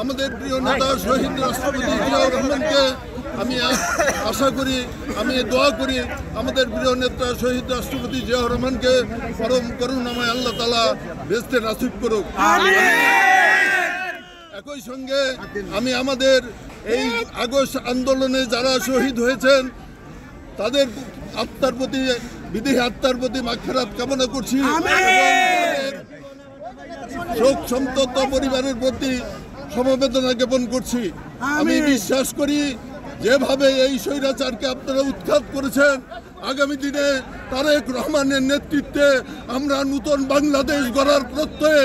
আমাদের প্রিয় নেতা শহীদ রাষ্ট্রপতি জিয়াউর রহমানকে আমি আশা করি, আমি দোয়া করি আমাদের প্রিয় নেতা শহীদ রাষ্ট্রপতি জিয়াউর রহমানকে পরম করুণাময় আল্লাহ তাআলা বেহেশতে নসিব করুক। একই সঙ্গে আমি আমাদের এই আগস্ট আন্দোলনে যারা শহীদ হয়েছেন তাদের আত্মার প্রতি, বিদেহী আত্মার প্রতি মাগফিরাত কামনা করছি এবং শোক সন্তপ্ত পরিবারের প্রতি সমবেদনা জ্ঞাপন করছি। আমি বিশ্বাস করি যেভাবে এই স্বৈরাচারকে আপনারা উৎখাত করেছেন, আগামী দিনে তারেক রহমানের নেতৃত্বে আমরা নতুন বাংলাদেশ গড়ার প্রত্যয়ে